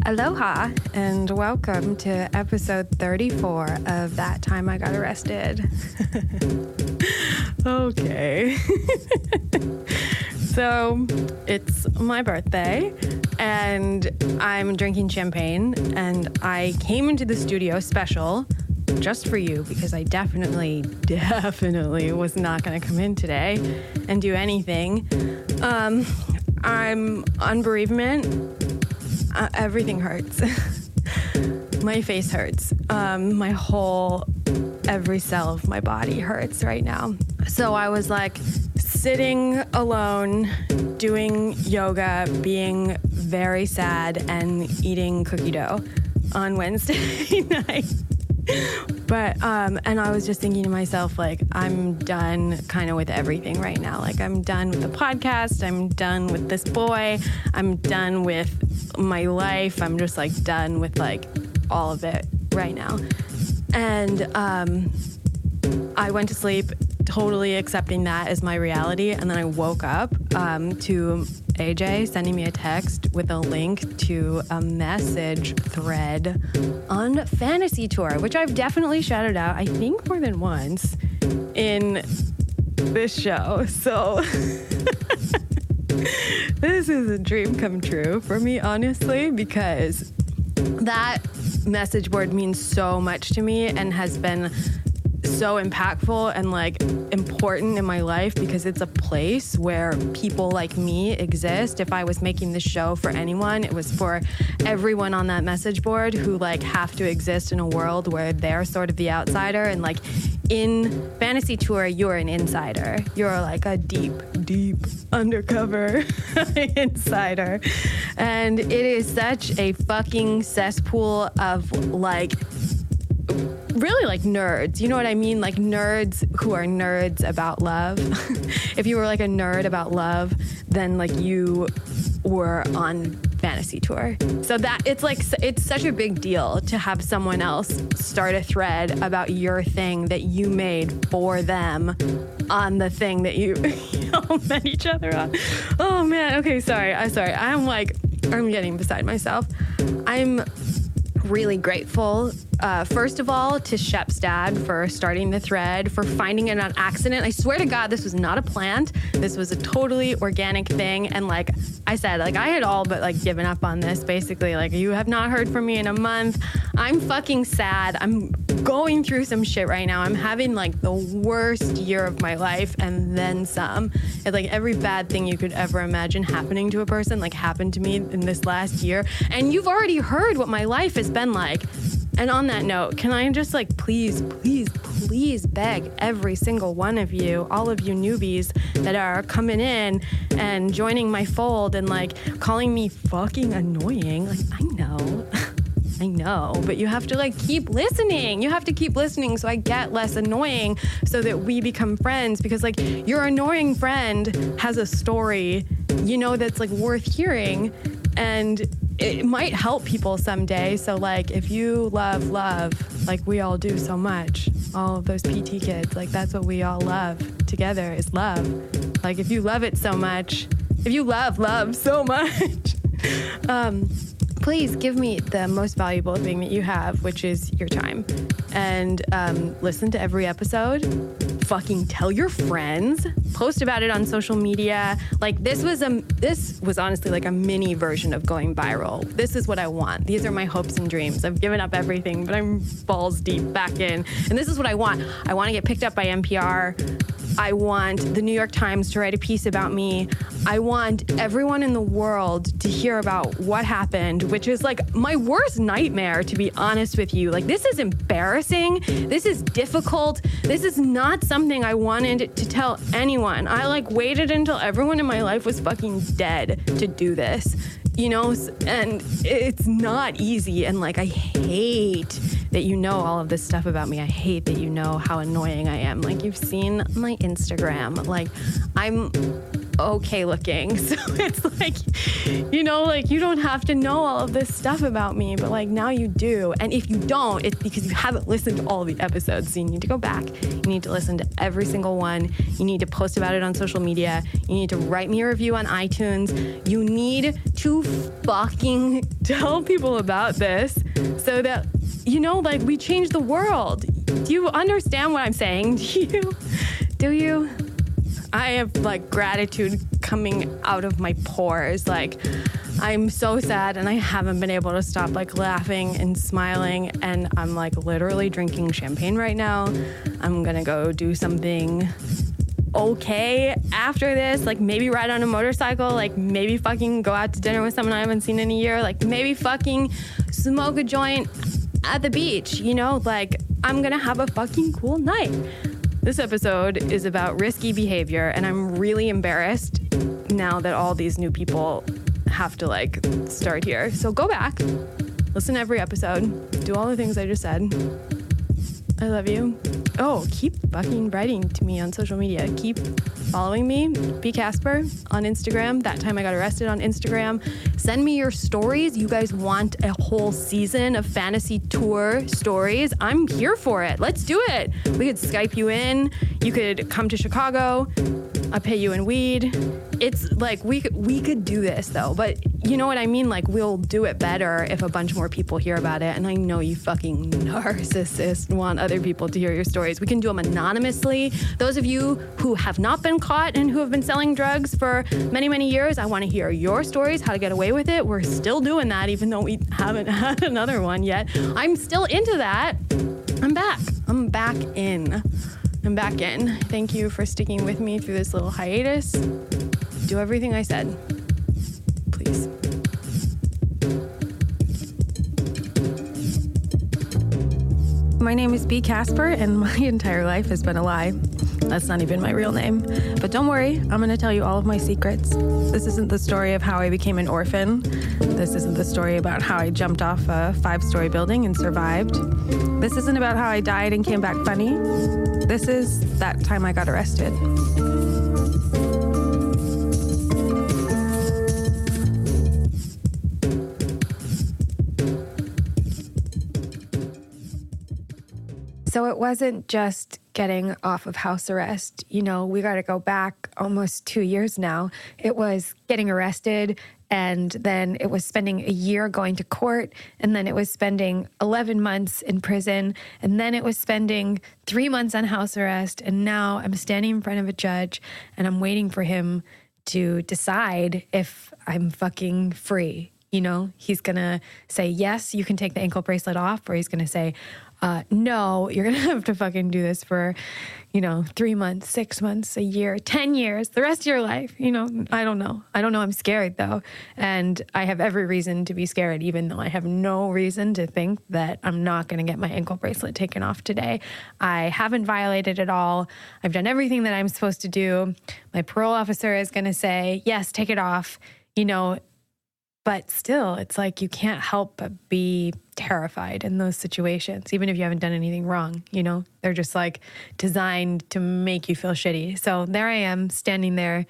Aloha and welcome to episode 34 of That Time I Got Arrested. Okay. So it's my birthday and I'm drinking champagne and I came into the studio special just for you because I definitely was not going to come in today and do anything. I'm on bereavement. Everything hurts. My face hurts. My whole, every cell of my body hurts right now. So I was like sitting alone, doing yoga, being very sad and eating cookie dough on Wednesday night. But, and I was just thinking to myself, like, I'm done kind of with everything right now. Like, I'm done with the podcast. I'm done with this boy. I'm done with my life. I'm just, like, done with, like, all of it right now. And I went to sleep totally accepting that as my reality. And then I woke up to AJ sending me a text with a link to a message thread on Fantasy Tour, which I've definitely shouted out, I think more than once in this show. So this is a dream come true for me, honestly, because that message board means so much to me and has been so impactful and like important in my life because it's a place where people like me exist. If I was making this show for anyone, it was for everyone on that message board who like have to exist in a world where they're sort of the outsider. And like in Fantasy Tour, you're an insider. You're like a deep undercover insider. And it is such a fucking cesspool of like really like nerds, you know what I mean? Like nerds who are nerds about love. If you were like a nerd about love, then like you were on Fantasy Tour. So that it's like, it's such a big deal to have someone else start a thread about your thing that you made for them on the thing that you all met each other on. Oh man, okay, sorry. I'm getting beside myself. I'm really grateful, first of all, to Shep's dad for starting the thread, for finding it on accident. I swear to God, this was not a plant. This was a totally organic thing. And like I said, like I had all but like given up on this, basically. Like, you have not heard from me in a month. I'm fucking sad. I'm going through some shit right now. I'm having like the worst year of my life and then some. It's like every bad thing you could ever imagine happening to a person like happened to me in this last year. And you've already heard what my life has been like. And on that note, can I just like please beg every single one of you, all of you newbies that are coming in and joining my fold and like calling me fucking annoying. Like, I know, but you have to like keep listening. You have to keep listening so I get less annoying so that we become friends, because like your annoying friend has a story, you know, that's like worth hearing and it might help people someday. So like if you love, like we all do so much, all of those PT kids, like that's what we all love together is love. Like if you love it so much, if you love so much, please give me the most valuable thing that you have, which is your time. And listen to every episode. Fucking tell your friends. Post about it on social media. Like this was honestly like a mini version of going viral. This is what I want. These are my hopes and dreams. I've given up everything, but I'm balls deep back in. And this is what I want. I want to get picked up by NPR. I want the New York Times to write a piece about me. I want everyone in the world to hear about what happened, which is like my worst nightmare, to be honest with you. Like, this is embarrassing. This is difficult. This is not something I wanted to tell anyone. I like waited until everyone in my life was fucking dead to do this, you know? And it's not easy. And like, I hate that you know all of this stuff about me. I hate that you know how annoying I am. Like, you've seen my Instagram. Like, I'm okay looking. So it's like, you know, like you don't have to know all of this stuff about me, but like now you do. And if you don't, it's because you haven't listened to all the episodes. So you need to go back. You need to listen to every single one. You need to post about it on social media. You need to write me a review on iTunes. You need to fucking tell people about this so that, you know, like we change the world. Do you understand what I'm saying? Do you? I have like gratitude coming out of my pores. Like I'm so sad and I haven't been able to stop like laughing and smiling, and I'm like literally drinking champagne right now. I'm gonna go do something okay after this, like maybe ride on a motorcycle, like maybe fucking go out to dinner with someone I haven't seen in a year, like maybe fucking smoke a joint at the beach, you know, like I'm gonna have a fucking cool night. This episode is about risky behavior, and I'm really embarrassed now that all these new people have to like start here. So go back, listen to every episode, do all the things I just said. I love you. Oh, keep fucking writing to me on social media. Keep following me, B. Casper on Instagram. That time I got arrested on Instagram. Send me your stories. You guys want a whole season of fantasy tour stories? I'm here for it. Let's do it. We could Skype you in. You could come to Chicago. I'll pay you in weed. It's like we could do this though, but you know what I mean? Like we'll do it better if a bunch more people hear about it. And I know you fucking narcissists want other people to hear your stories. We can do them anonymously. Those of you who have not been caught and who have been selling drugs for many, many years, I want to hear your stories, how to get away with it. We're still doing that, even though we haven't had another one yet. I'm still into that. I'm back. I'm back in. Thank you for sticking with me through this little hiatus. Do everything I said, please. My name is B. Casper, and my entire life has been a lie. That's not even my real name. But don't worry, I'm going to tell you all of my secrets. This isn't the story of how I became an orphan. This isn't the story about how I jumped off a 5-story building and survived. This isn't about how I died and came back funny. This is that time I got arrested. So it wasn't just getting off of house arrest. You know, we got to go back almost 2 years now. It was getting arrested, and then it was spending a year going to court, and then it was spending 11 months in prison, and then it was spending 3 months on house arrest, and now I'm standing in front of a judge, and I'm waiting for him to decide if I'm fucking free. You know, he's going to say, yes, you can take the ankle bracelet off, or he's going to say, no, you're going to have to fucking do this for, 3 months, 6 months, a year, 10 years, the rest of your life. I don't know. I'm scared though. And I have every reason to be scared, even though I have no reason to think that I'm not going to get my ankle bracelet taken off today. I haven't violated it all. I've done everything that I'm supposed to do. My parole officer is going to say, yes, take it off, but still, it's like you can't help but be terrified in those situations, even if you haven't done anything wrong. They're just like designed to make you feel shitty. So there I am standing there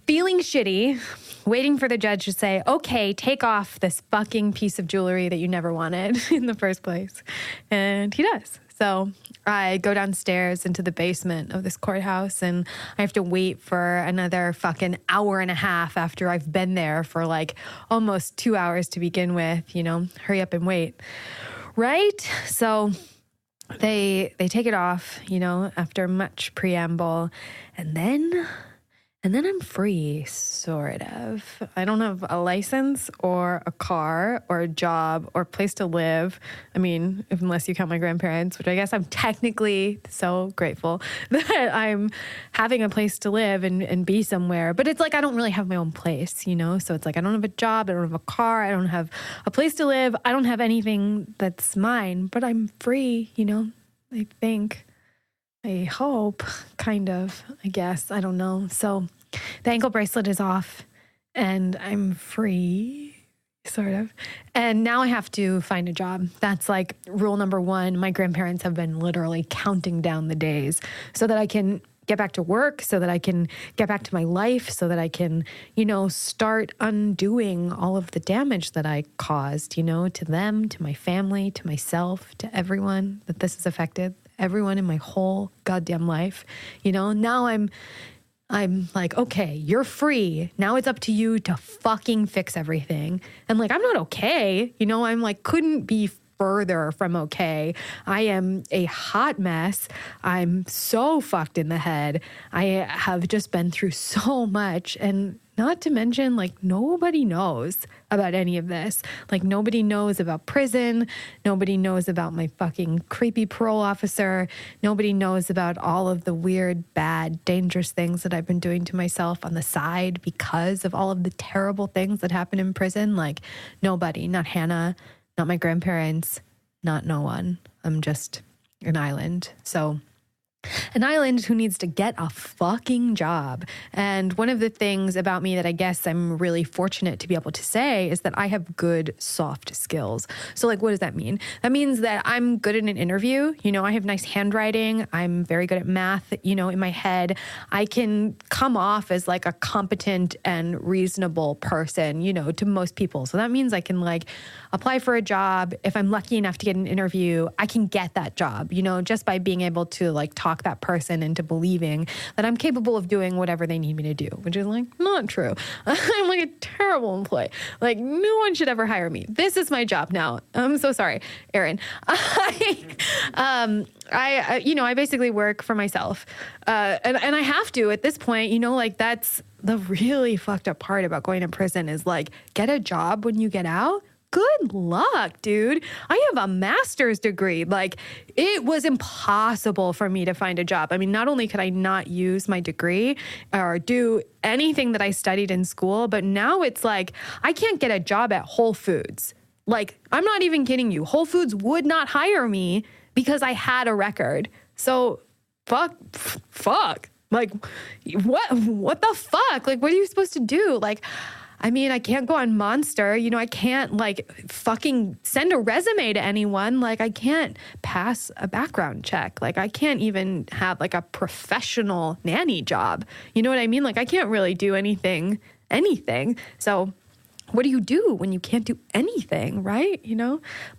feeling shitty, waiting for the judge to say, okay, take off this fucking piece of jewelry that you never wanted in the first place. And he does. So I go downstairs into the basement of this courthouse, and I have to wait for another fucking hour and a half after I've been there for like almost 2 hours to begin with. Hurry up and wait. Right? So they take it off, after much preamble, and then I'm free, sort of. I don't have a license or a car or a job or a place to live. I mean, unless you count my grandparents, which I guess I'm technically so grateful that I'm having a place to live and be somewhere. But it's like I don't really have my own place, So it's like I don't have a job, I don't have a car, I don't have a place to live, I don't have anything that's mine, but I'm free, I think. I hope, kind of, I guess. I don't know. So the ankle bracelet is off and I'm free, sort of. And now I have to find a job. That's like rule number one. My grandparents have been literally counting down the days so that I can get back to work, so that I can get back to my life, so that I can, start undoing all of the damage that I caused, to them, to my family, to myself, to everyone that this has affected, everyone in my whole goddamn life. Now I'm like, okay, you're free. Now it's up to you to fucking fix everything. And like, I'm not okay. I'm like, couldn't be further from okay. I am a hot mess. I'm so fucked in the head. I have just been through so much, and not to mention, like, nobody knows about any of this. Like, nobody knows about prison. Nobody knows about my fucking creepy parole officer. Nobody knows about all of the weird, bad, dangerous things that I've been doing to myself on the side because of all of the terrible things that happen in prison. Like, nobody, not Hannah, not my grandparents, not no one. I'm just an island. So an island who needs to get a fucking job. And one of the things about me that I guess I'm really fortunate to be able to say is that I have good soft skills. So like, what does that mean? That means that I'm good in an interview. I have nice handwriting. I'm very good at math, in my head. I can come off as like a competent and reasonable person, to most people. So that means I can like apply for a job. If I'm lucky enough to get an interview, I can get that job, just by being able to like talk that person into believing that I'm capable of doing whatever they need me to do, which is like not true. I'm like a terrible employee. Like, no one should ever hire me. This is my job now. I'm so sorry, Erin. I basically work for myself. And I have to at this point, like that's the really fucked up part about going to prison is like, get a job when you get out. Good luck, dude. I have a master's degree. Like, it was impossible for me to find a job. I mean, not only could I not use my degree or do anything that I studied in school, but now it's like, I can't get a job at Whole Foods. Like, I'm not even kidding you. Whole Foods would not hire me because I had a record. So, fuck. Like, what the fuck? Like, what are you supposed to do? Like, I mean, I can't go on Monster. I can't like fucking send a resume to anyone. Like, I can't pass a background check. Like, I can't even have like a professional nanny job. You know what I mean? Like, I can't really do anything. So what do you do when you can't do anything, right?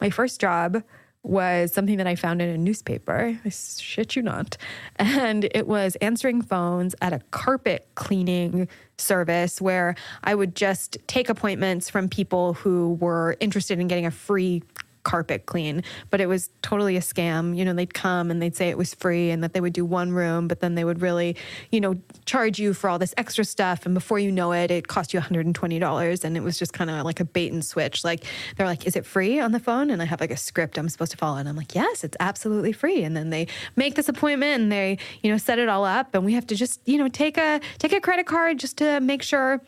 My first job was something that I found in a newspaper. I shit you not. And it was answering phones at a carpet cleaning service where I would just take appointments from people who were interested in getting a free carpet clean, but it was totally a scam. They'd come and they'd say it was free and that they would do one room, but then they would really, charge you for all this extra stuff. And before you know it, it cost you $120. And it was just kind of like a bait and switch. Like, they're like, is it free on the phone? And I have like a script I'm supposed to follow. And I'm like, yes, it's absolutely free. And then they make this appointment and they, set it all up. And we have to just, take a credit card just to make sure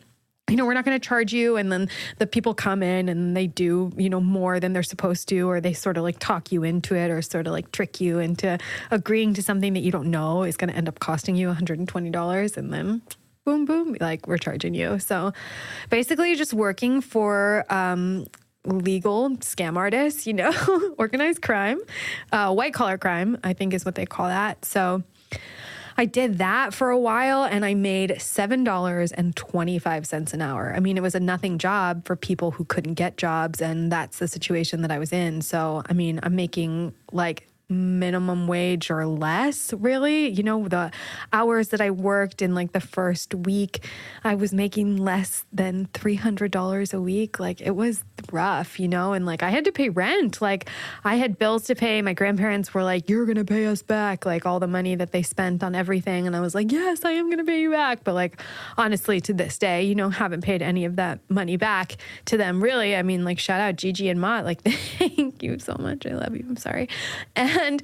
we're not going to charge you. And then the people come in and they do, more than they're supposed to, or they sort of like talk you into it or sort of like trick you into agreeing to something that you don't know is going to end up costing you $120. And then boom, boom, like we're charging you. So basically just working for, legal scam artists, organized crime, white collar crime, I think is what they call that. So I did that for a while and I made $7.25 an hour. I mean, it was a nothing job for people who couldn't get jobs, and that's the situation that I was in. So, I mean, I'm making like minimum wage or less, really. The hours that I worked in like the first week, I was making less than $300 a week. Like, it was rough, and like I had to pay rent. Like, I had bills to pay. My grandparents were like, you're going to pay us back, like all the money that they spent on everything. And I was like, yes, I am going to pay you back. But like, honestly, to this day, haven't paid any of that money back to them, really. I mean, like, shout out Gigi and Mott. Like, thank you so much. I love you. I'm sorry. And,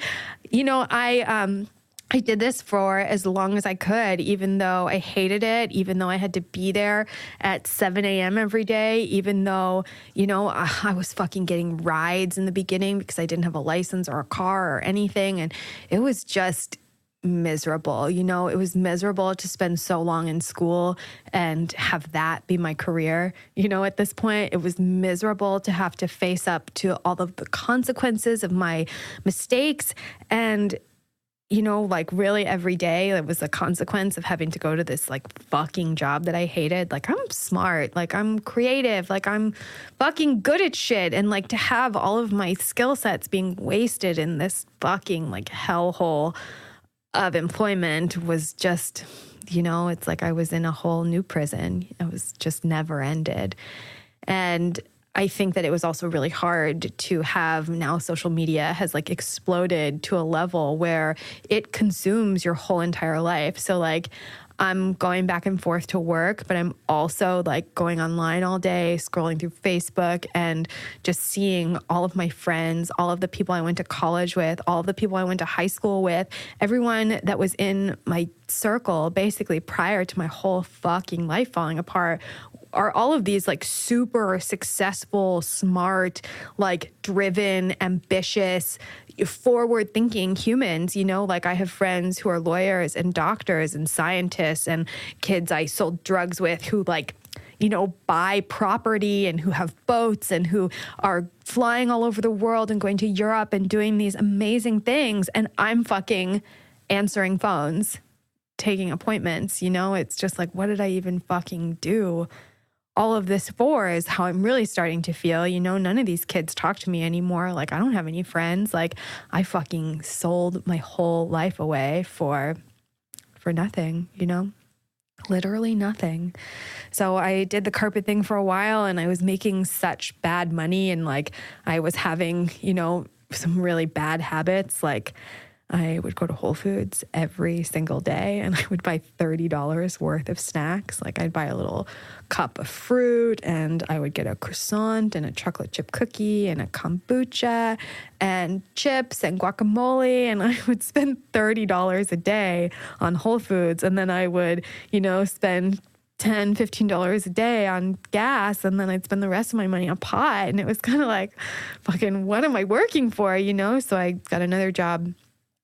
I did this for as long as I could, even though I hated it, even though I had to be there at 7 a.m. every day, even though, I was fucking getting rides in the beginning because I didn't have a license or a car or anything. And it was just miserable. It was miserable to spend so long in school and have that be my career. At this point, it was miserable to have to face up to all of the consequences of my mistakes. And, like really every day it was a consequence of having to go to this like fucking job that I hated. Like I'm smart, like I'm creative, like I'm fucking good at shit. And like to have all of my skill sets being wasted in this fucking like hellhole of employment was just, it's like I was in a whole new prison. It was just never ended. And I think that it was also really hard to have now social media has like exploded to a level where it consumes your whole entire life. So like I'm going back and forth to work, but I'm also like going online all day, scrolling through Facebook and just seeing all of my friends, all of the people I went to college with, all of the people I went to high school with, everyone that was in my circle basically prior to my whole fucking life falling apart are all of these like super successful, smart, like driven, ambitious, forward thinking humans, like I have friends who are lawyers and doctors and scientists and kids I sold drugs with who like, buy property and who have boats and who are flying all over the world and going to Europe and doing these amazing things. And I'm fucking answering phones, taking appointments, it's just like, what did I even fucking do all of this for is how I'm really starting to feel. None of these kids talk to me anymore. Like, I don't have any friends. Like, I fucking sold my whole life away for nothing, literally nothing. So I did the carpet thing for a while and I was making such bad money and like I was having, some really bad habits. Like I would go to Whole Foods every single day and I would buy $30 worth of snacks. Like I'd buy a little cup of fruit and I would get a croissant and a chocolate chip cookie and a kombucha and chips and guacamole. And I would spend $30 a day on Whole Foods. And then I would, spend $10, $15 a day on gas. And then I'd spend the rest of my money on pot. And it was kind of like, fucking, what am I working for? So I got another job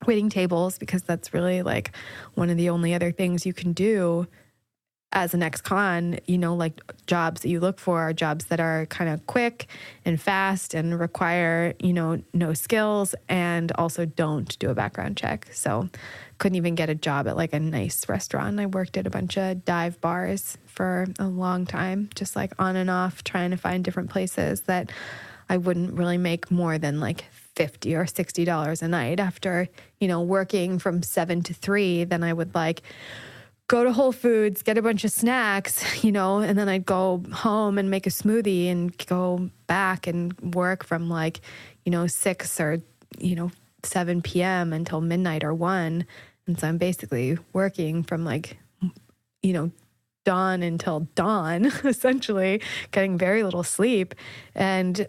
waiting tables because that's really like one of the only other things you can do as an ex-con, like jobs that you look for are jobs that are kind of quick and fast and require, no skills and also don't do a background check. So couldn't even get a job at like a nice restaurant. I worked at a bunch of dive bars for a long time, just like on and off trying to find different places that I wouldn't really make more than like $50 or $60 a night after, working from 7 to 3. Then I would like go to Whole Foods, get a bunch of snacks, and then I'd go home and make a smoothie and go back and work from like, 6 or, 7 p.m. until midnight or 1. And so I'm basically working from like, dawn until dawn, essentially, getting very little sleep. And,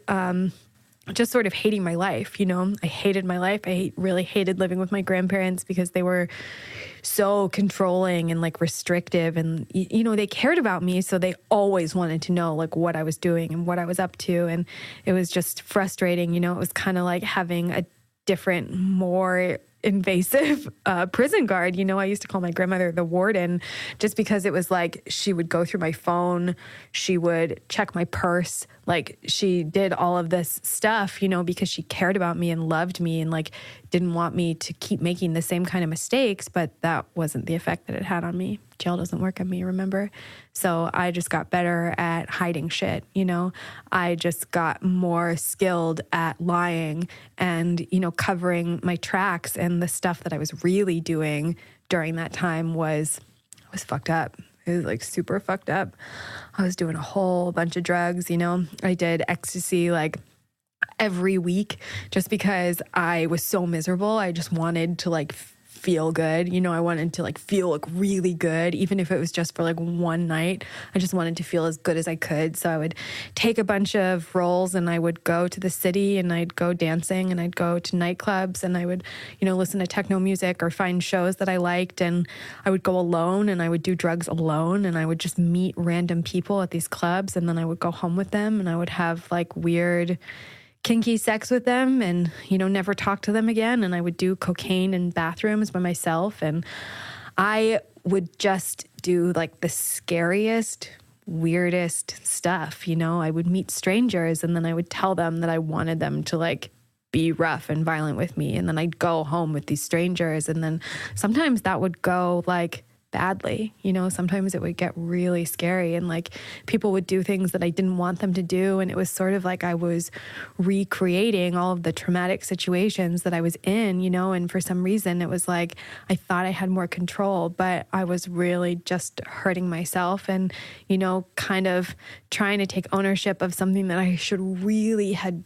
just sort of hating my life, I hated my life. I really hated living with my grandparents because they were so controlling and like restrictive and, they cared about me. So they always wanted to know like what I was doing and what I was up to. And it was just frustrating. It was kind of like having a different, more invasive prison guard. I used to call my grandmother the warden just because it was like she would go through my phone, she would check my purse, like she did all of this stuff, because she cared about me and loved me and like didn't want me to keep making the same kind of mistakes, but that wasn't the effect that it had on me. Jail doesn't work on me, remember? So I just got better at hiding shit, I just got more skilled at lying and, covering my tracks. And the stuff that I was really doing during that time was fucked up. It was like super fucked up. I was doing a whole bunch of drugs, I did ecstasy like every week just because I was so miserable. I just wanted to like feel good. I wanted to like feel like really good, even if it was just for like one night. I just wanted to feel as good as I could. So I would take a bunch of rolls and I would go to the city and I'd go dancing and I'd go to nightclubs and I would, listen to techno music or find shows that I liked. And I would go alone and I would do drugs alone and I would just meet random people at these clubs and then I would go home with them and I would have like weird kinky sex with them and, never talk to them again. And I would do cocaine in bathrooms by myself. And I would just do like the scariest, weirdest stuff. I would meet strangers and then I would tell them that I wanted them to like be rough and violent with me. And then I'd go home with these strangers. And then sometimes that would go like badly, you know, sometimes it would get really scary and like people would do things that I didn't want them to do. And it was sort of like I was recreating all of the traumatic situations that I was in, you know, and for some reason it was like I thought I had more control, but I was really just hurting myself and, you know, kind of trying to take ownership of something that I should really had,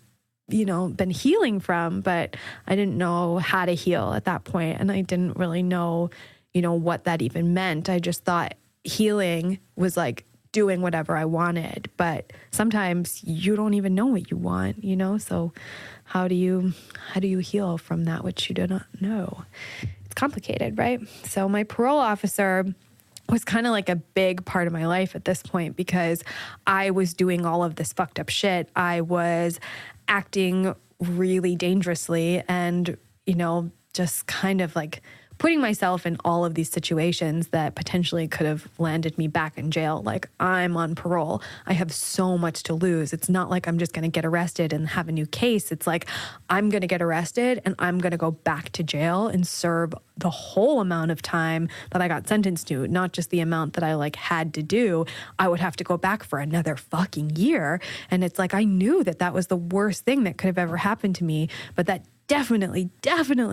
you know, been healing from, but I didn't know how to heal at that point. And I didn't really know, you know, what that even meant. I just thought healing was like doing whatever I wanted, but sometimes you don't even know what you want, you know? So how do you heal from that which you do not know? It's complicated, right? So my parole officer was kind of like a big part of my life at this point because I was doing all of this fucked up shit. I was acting really dangerously and, you know, just kind of like putting myself in all of these situations that potentially could have landed me back in jail. Like, I'm on parole. I have so much to lose. It's not like I'm just going to get arrested and have a new case. It's like I'm going to get arrested and I'm going to go back to jail and serve the whole amount of time that I got sentenced to, not just the amount that I like had to do. I would have to go back for another fucking year. And it's like I knew that that was the worst thing that could have ever happened to me, but that definitely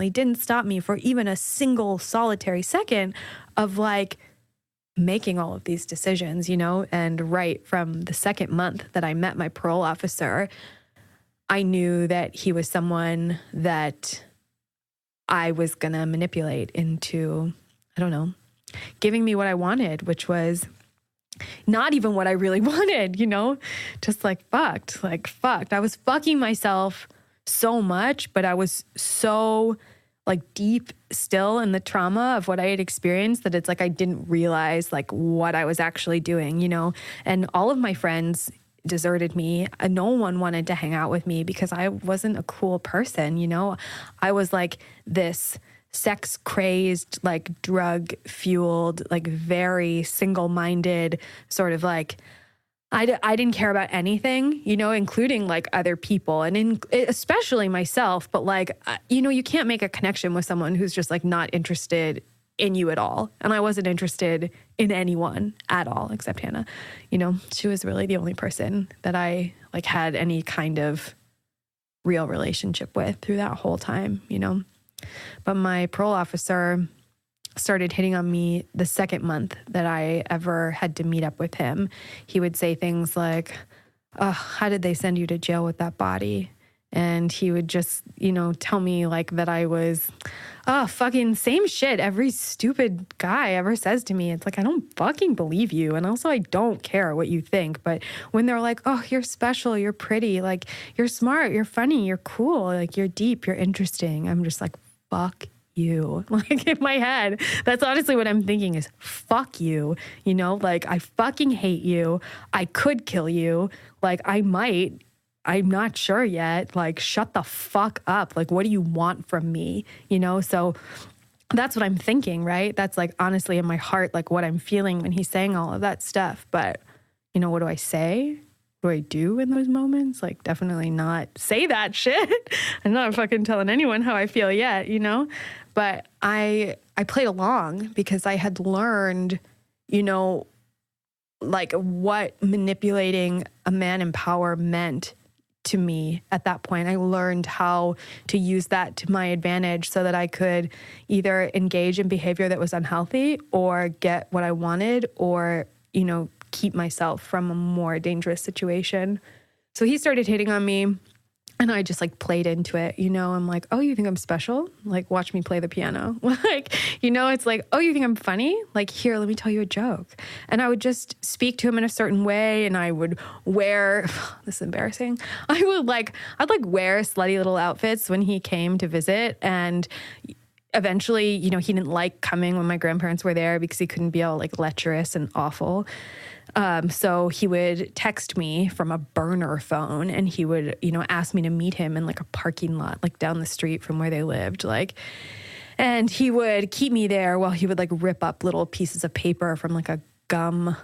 didn't stop me for even a single solitary second of like making all of these decisions, you know? And right from the second month that I met my parole officer, I knew that he was someone that I was going to manipulate into, I don't know, giving me what I wanted, which was not even what I really wanted, you know? Just like fucked. I was fucking myself so much, but I was so like deep still in the trauma of what I had experienced that it's like I didn't realize like what I was actually doing, you know? And all of my friends deserted me. No one wanted to hang out with me because I wasn't a cool person, you know? I was like this sex crazed, like drug fueled, like very single-minded sort of like I didn't care about anything, you know, including like other people and especially myself. But like, you know, you can't make a connection with someone who's just like not interested in you at all. And I wasn't interested in anyone at all except Hannah. You know, she was really the only person that I like had any kind of real relationship with through that whole time, you know. But my parole officer started hitting on me the second month that I ever had to meet up with him. He would say things like, oh, how did they send you to jail with that body? And he would just, you know, tell me like that I was, fucking same shit every stupid guy ever says to me. It's like, I don't fucking believe you. And also I don't care what you think. But when they're like, oh, you're special, you're pretty, like you're smart, you're funny, you're cool, like you're deep, you're interesting. I'm just like, fuck you. Like in my head, that's honestly what I'm thinking is fuck you, you know, like I fucking hate you. I could kill you. Like I might, I'm not sure yet. Like shut the fuck up. Like what do you want from me? You know? So that's what I'm thinking, right? That's like honestly in my heart, like what I'm feeling when he's saying all of that stuff. But you know, what do I say? What do I do in those moments? Like definitely not say that shit. I'm not fucking telling anyone how I feel yet, you know? But I played along because I had learned, you know, like what manipulating a man in power meant to me at that point. I learned how to use that to my advantage so that I could either engage in behavior that was unhealthy or get what I wanted or, you know, keep myself from a more dangerous situation. So he started hitting on me and I just like played into it, you know, I'm like, oh, you think I'm special? Like, watch me play the piano. Like, you know, it's like, oh, you think I'm funny? Like, here, let me tell you a joke. And I would just speak to him in a certain way and I would wear, this is embarrassing. I'd wear slutty little outfits when he came to visit. And eventually, you know, he didn't like coming when my grandparents were there because he couldn't be all like lecherous and awful. So he would text me from a burner phone and he would, you know, ask me to meet him in like a parking lot, like down the street from where they lived. Like, and he would keep me there while he would like rip up little pieces of paper from like a gum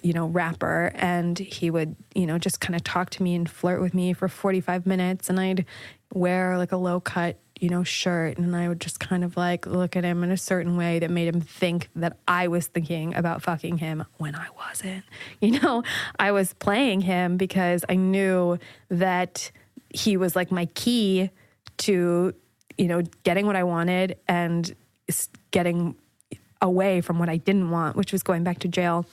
rapper, and he would, just kind of talk to me and flirt with me for 45 minutes, and I'd wear like a low cut, shirt, and I would just kind of like look at him in a certain way that made him think that I was thinking about fucking him when I wasn't. I was playing him because I knew that he was like my key to, getting what I wanted and getting away from what I didn't want, which was going back to jail.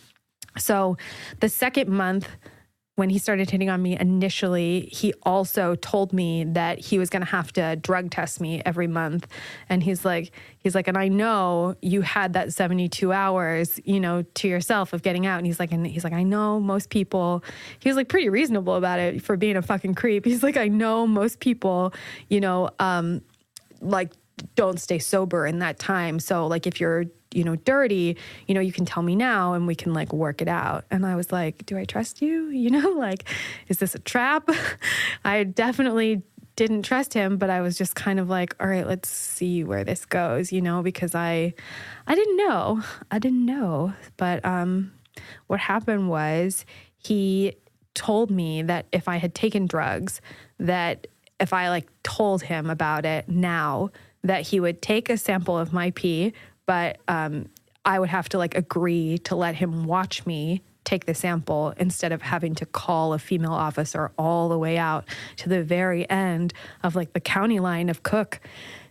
So the second month when he started hitting on me initially, he also told me that he was going to have to drug test me every month. And he's like, and I know you had that 72 hours, to yourself of getting out. And he's like, I know most people, he was like pretty reasonable about it for being a fucking creep. He's like, I know most people, like don't stay sober in that time. So like if you're, dirty, you can tell me now and we can like work it out. And I was like, do I trust you? Like, is this a trap? I definitely didn't trust him, but I was just kind of like, all right, let's see where this goes, because I didn't know. But what happened was he told me that if I had taken drugs, that if I like told him about it now, that he would take a sample of my pee, but I would have to like agree to let him watch me take the sample instead of having to call a female officer all the way out to the very end of like the county line of Cook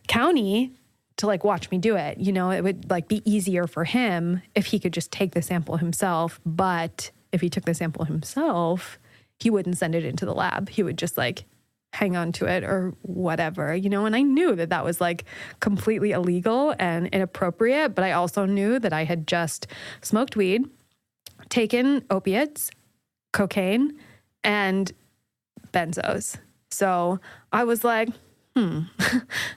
County to like watch me do it. It would like be easier for him if he could just take the sample himself. But if he took the sample himself, he wouldn't send it into the lab. He would just like hang on to it or whatever, and I knew that that was like completely illegal and inappropriate, but I also knew that I had just smoked weed, taken opiates, cocaine, and benzos. So I was like, go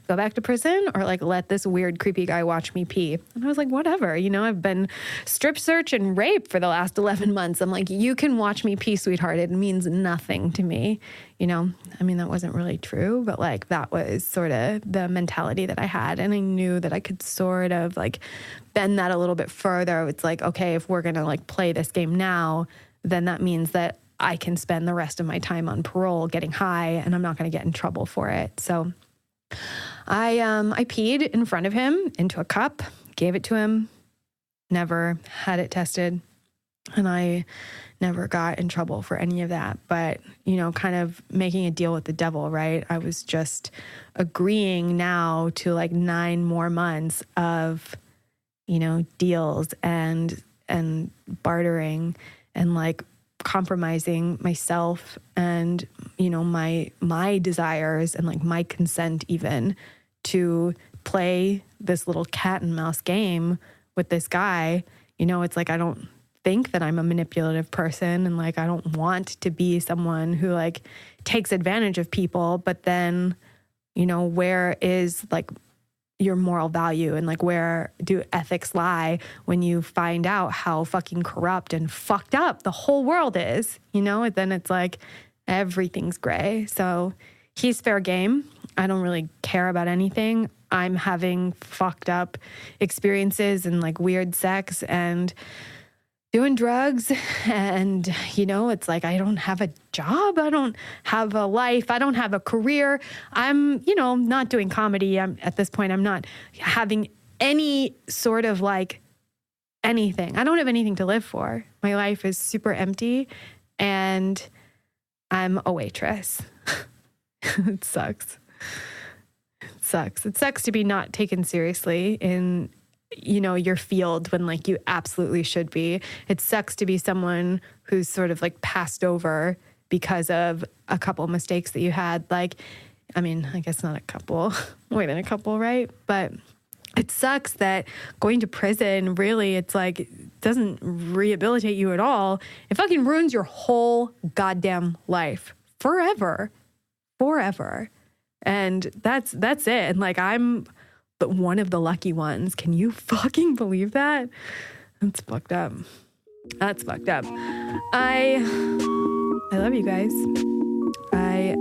back to prison or like let this weird, creepy guy watch me pee. And I was like, whatever, I've been strip search and rape for the last 11 months. I'm like, you can watch me pee, sweetheart. It means nothing to me. That wasn't really true, but like that was sort of the mentality that I had. And I knew that I could sort of like bend that a little bit further. It's like, okay, if we're going to like play this game now, then that means that I can spend the rest of my time on parole getting high and I'm not going to get in trouble for it. So I peed in front of him into a cup, gave it to him, never had it tested. And I never got in trouble for any of that. But, kind of making a deal with the devil, right? I was just agreeing now to like 9 more months of, deals and bartering and like compromising myself and, my desires and like my consent even to play this little cat and mouse game with this guy. It's like, I don't think that I'm a manipulative person and like, I don't want to be someone who like takes advantage of people, but then, where is like your moral value and like where do ethics lie when you find out how fucking corrupt and fucked up the whole world is, and then it's like everything's gray. So he's fair game. I don't really care about anything. I'm having fucked up experiences and like weird sex and doing drugs. And, it's like, I don't have a job. I don't have a life. I don't have a career. I'm, not doing comedy. At this point, I'm not having any sort of like anything. I don't have anything to live for. My life is super empty and I'm a waitress. It sucks. It sucks to be not taken seriously in, your field when like you absolutely should be. It sucks to be someone who's sort of like passed over because of a couple of mistakes that you had. Like, I guess not a couple, more than a couple, right? But it sucks that going to prison really, it's like, doesn't rehabilitate you at all. It fucking ruins your whole goddamn life forever. And that's it. And like, I'm one of the lucky ones. Can you fucking believe that? That's fucked up. I love you guys. I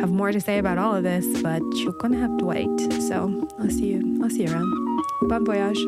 have more to say about all of this, but you're gonna have to wait. So I'll see you around. Bon voyage.